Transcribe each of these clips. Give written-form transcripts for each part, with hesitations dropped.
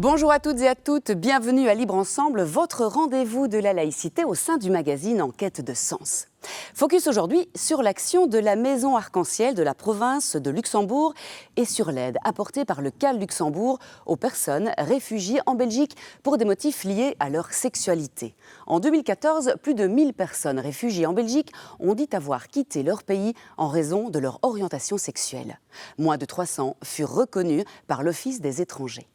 Bonjour à toutes et à toutes, bienvenue à Libre Ensemble, votre rendez-vous de la laïcité au sein du magazine En quête de sens. Focus aujourd'hui sur l'action de la Maison Arc-en-Ciel de la province de Luxembourg et sur l'aide apportée par le CAL Luxembourg aux personnes réfugiées en Belgique pour des motifs liés à leur sexualité. En 2014, plus de 1000 personnes réfugiées en Belgique ont dit avoir quitté leur pays en raison de leur orientation sexuelle. Moins de 300 furent reconnus par l'Office des étrangers.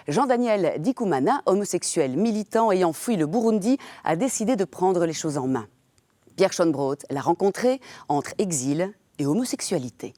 Jean-Daniel Dikoumana, homosexuel militant ayant fui le Burundi, a décidé de prendre les choses en main. Pierre Schoenbrot l'a rencontré entre exil et homosexualité.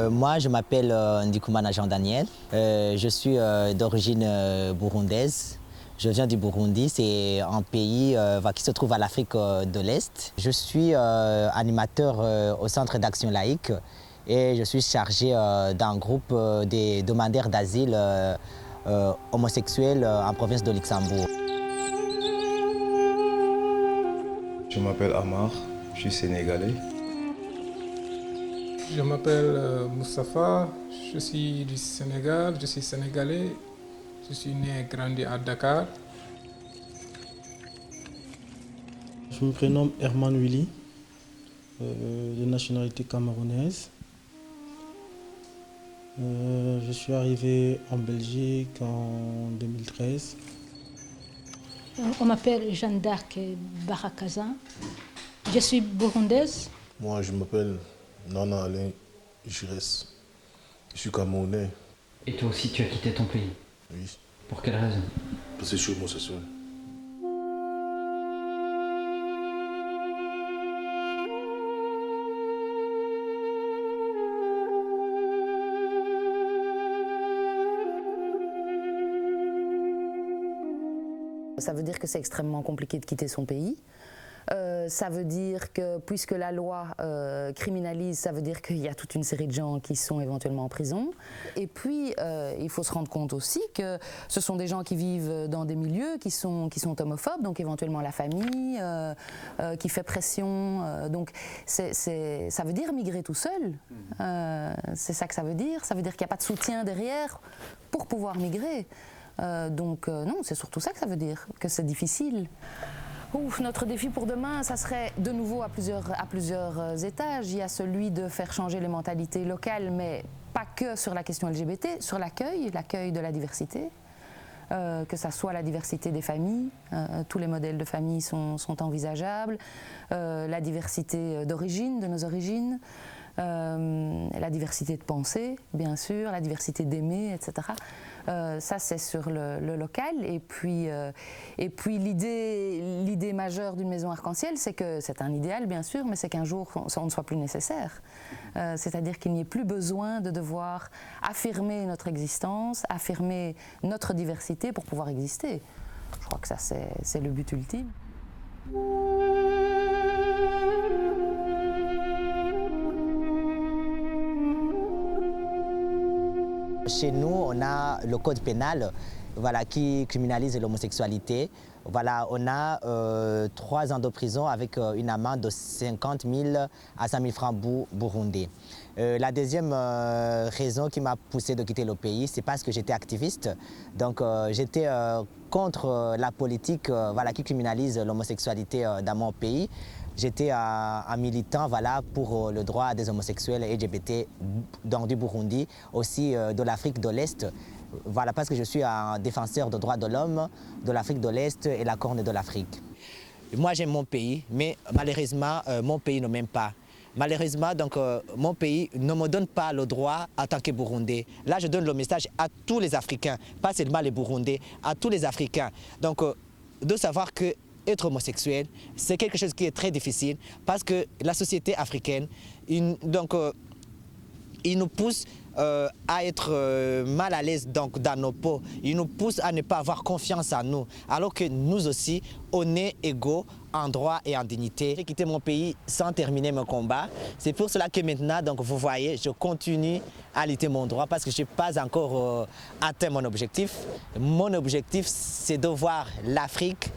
Moi, je m'appelle Dikoumana Jean-Daniel. Je suis d'origine burundaise. Je viens du Burundi, c'est un pays qui se trouve à l'Afrique de l'Est. Je suis animateur au Centre d'action laïque et je suis chargé d'un groupe des demandeurs d'asile homosexuels en province de Luxembourg. Je m'appelle Amar, je suis sénégalais. Je m'appelle Moustapha, je suis du Sénégal, je suis sénégalais. Je suis né et grandi à Dakar. Je me prénomme Herman Willy, de nationalité camerounaise. Je suis arrivé en Belgique en 2013. On m'appelle Jeanne d'Arc Barakaza. Je suis burundaise. Moi, je m'appelle Nana Alain Gires. Je suis camerounais. Et toi aussi, tu as quitté ton pays? Oui. Pour quelle raison? Parce que je suis homosexuel. Ça veut dire que c'est extrêmement compliqué de quitter son pays. Ça veut dire que, puisque la loi criminalise, ça veut dire qu'il y a toute une série de gens qui sont éventuellement en prison. Et puis, il faut se rendre compte aussi que ce sont des gens qui vivent dans des milieux qui sont homophobes, donc éventuellement la famille qui fait pression. Donc, ça veut dire migrer tout seul. C'est ça que ça veut dire. Ça veut dire qu'il n'y a pas de soutien derrière pour pouvoir migrer. Non, c'est surtout ça que ça veut dire, que c'est difficile. Notre défi pour demain, ça serait de nouveau à plusieurs étages. Il y a celui de faire changer les mentalités locales, mais pas que sur la question LGBT, sur l'accueil de la diversité, que ça soit la diversité des familles, tous les modèles de famille sont envisageables, la diversité d'origine, de nos origines, la diversité de pensée, bien sûr, la diversité d'aimer, etc. Ça, c'est sur le local. Et puis l'idée majeure d'une maison arc-en-ciel, c'est que c'est un idéal, bien sûr, mais c'est qu'un jour, on ne soit plus nécessaire. C'est-à-dire qu'il n'y ait plus besoin de devoir affirmer notre existence, affirmer notre diversité pour pouvoir exister. Je crois que ça, c'est le but ultime. Chez nous, on a le code pénal qui criminalise l'homosexualité. On a 3 ans de prison avec une amende de 50 000 à 100 000 francs burundais. La deuxième raison qui m'a poussé de quitter le pays, c'est parce que j'étais activiste. Donc j'étais contre la politique qui criminalise l'homosexualité dans mon pays. J'étais un militant pour le droit des homosexuels LGBT du Burundi, aussi de l'Afrique de l'Est. Parce que je suis un défenseur des droits de l'homme de l'Afrique de l'Est et la Corne de l'Afrique. Moi, j'aime mon pays, mais malheureusement, mon pays ne m'aime pas. Malheureusement, mon pays ne me donne pas le droit en tant que Burundais. Là, je donne le message à tous les Africains, pas seulement les Burundais, à tous les Africains. Donc, de savoir que être homosexuel, c'est quelque chose qui est très difficile parce que la société africaine, il nous pousse à être mal à l'aise dans nos peaux. Il nous pousse à ne pas avoir confiance en nous, alors que nous aussi, on est égaux en droit et en dignité. J'ai quitté mon pays sans terminer mon combat. C'est pour cela que maintenant, vous voyez, je continue à lutter mon droit parce que je n'ai pas encore atteint mon objectif. Mon objectif, c'est de voir l'Afrique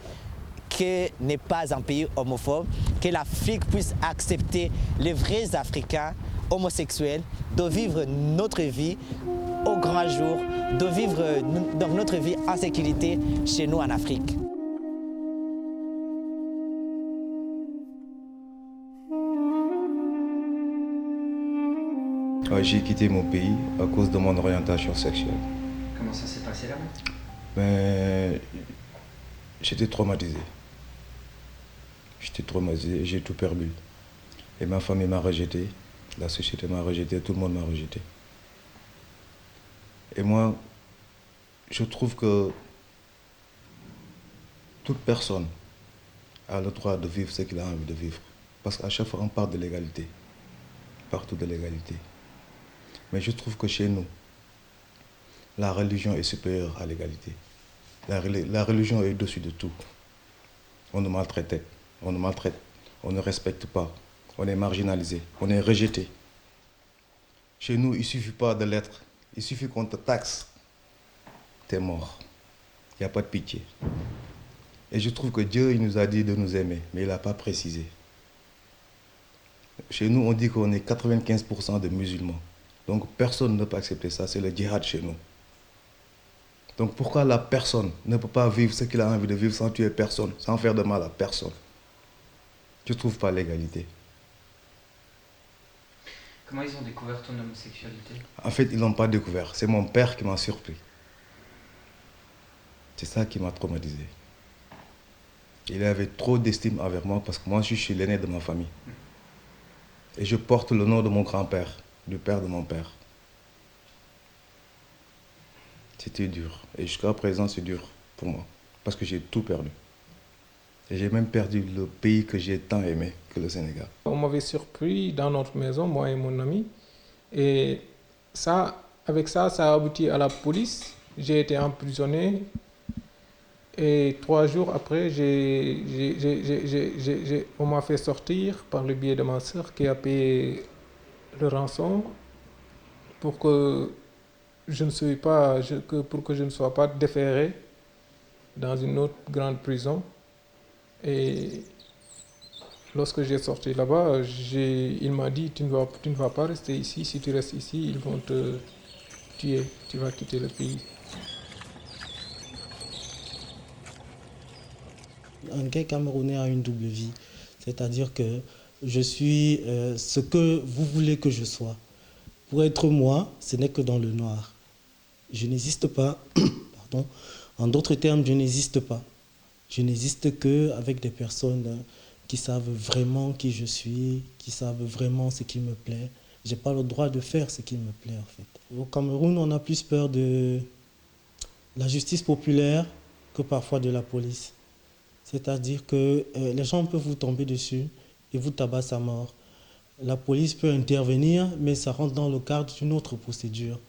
que n'est pas un pays homophobe, que l'Afrique puisse accepter les vrais Africains homosexuels, de vivre notre vie au grand jour, de vivre donc notre vie en sécurité chez nous en Afrique. J'ai quitté mon pays à cause de mon orientation sexuelle. Comment ça s'est passé là-bas? J'étais traumatisé. J'ai tout perdu. Et ma famille m'a rejeté, la société m'a rejeté, tout le monde m'a rejeté. Et moi, je trouve que toute personne a le droit de vivre ce qu'il a envie de vivre. Parce qu'à chaque fois, on parle de l'égalité. Partout de l'égalité. Mais je trouve que chez nous, la religion est supérieure à l'égalité. La religion est au-dessus de tout. On nous maltraite, on ne respecte pas, on est marginalisé, on est rejeté. Chez nous, il ne suffit pas de l'être, il suffit qu'on te taxe. T'es mort. Il n'y a pas de pitié. Et je trouve que Dieu, il nous a dit de nous aimer, mais il n'a pas précisé. Chez nous, on dit qu'on est 95% de musulmans. Donc personne ne peut accepter ça, c'est le djihad chez nous. Donc pourquoi la personne ne peut pas vivre ce qu'il a envie de vivre sans tuer personne, sans faire de mal à personne? Je ne trouve pas l'égalité. Comment ils ont découvert ton homosexualité? En fait, ils ne l'ont pas découvert. C'est mon père qui m'a surpris. C'est ça qui m'a traumatisé. Il avait trop d'estime envers moi parce que moi, je suis l'aîné de ma famille. Et je porte le nom de mon grand-père, du père de mon père. C'était dur. Et jusqu'à présent, c'est dur pour moi. Parce que j'ai tout perdu. Et j'ai même perdu le pays que j'ai tant aimé, que le Sénégal. On m'avait surpris dans notre maison, moi et mon ami. Et ça, avec ça, ça a abouti à la police. J'ai été emprisonné. Et 3 jours après, on m'a fait sortir par le biais de ma sœur qui a payé le rançon pour que je ne sois pas déféré dans une autre grande prison. Et lorsque j'ai sorti là-bas, il m'a dit tu ne vas pas rester ici. Si tu restes ici, ils vont te tuer. Tu vas quitter le pays. Un gay camerounais a une double vie, c'est-à-dire que je suis ce que vous voulez que je sois. Pour être moi, ce n'est que dans le noir. Je n'existe pas, pardon. En d'autres termes, je n'existe pas. Je n'existe qu'avec des personnes qui savent vraiment qui je suis, qui savent vraiment ce qui me plaît. Je n'ai pas le droit de faire ce qui me plaît en fait. Au Cameroun, on a plus peur de la justice populaire que parfois de la police. C'est-à-dire que les gens peuvent vous tomber dessus et vous tabassent à mort. La police peut intervenir, mais ça rentre dans le cadre d'une autre procédure.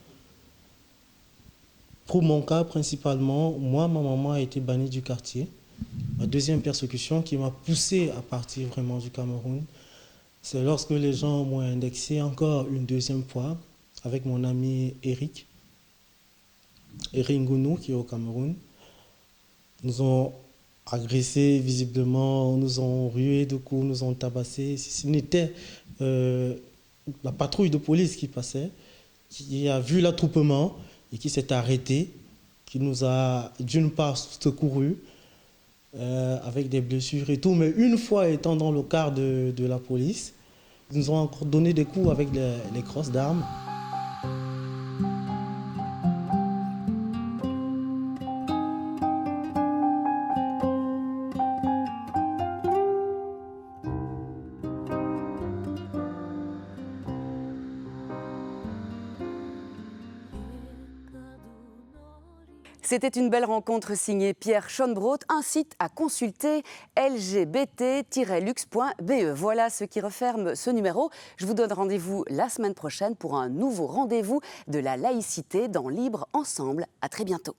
Pour mon cas, principalement, moi, ma maman a été bannie du quartier. Ma deuxième persécution qui m'a poussé à partir vraiment du Cameroun, c'est lorsque les gens m'ont indexé encore une deuxième fois avec mon ami Eric Ngounou, qui est au Cameroun. Nous ont agressés visiblement, nous ont rué de coups, nous ont tabassés. Si ce n'était la patrouille de police qui passait, qui a vu l'attroupement et qui s'est arrêté, qui nous a d'une part secourus avec des blessures et tout, mais une fois étant dans le quart de la police, ils nous ont encore donné des coups avec les crosses d'armes. C'était une belle rencontre signée Pierre Schonbrot, un site à consulter lgbt-lux.be. Voilà ce qui referme ce numéro. Je vous donne rendez-vous la semaine prochaine pour un nouveau rendez-vous de la laïcité dans Libre Ensemble. À très bientôt.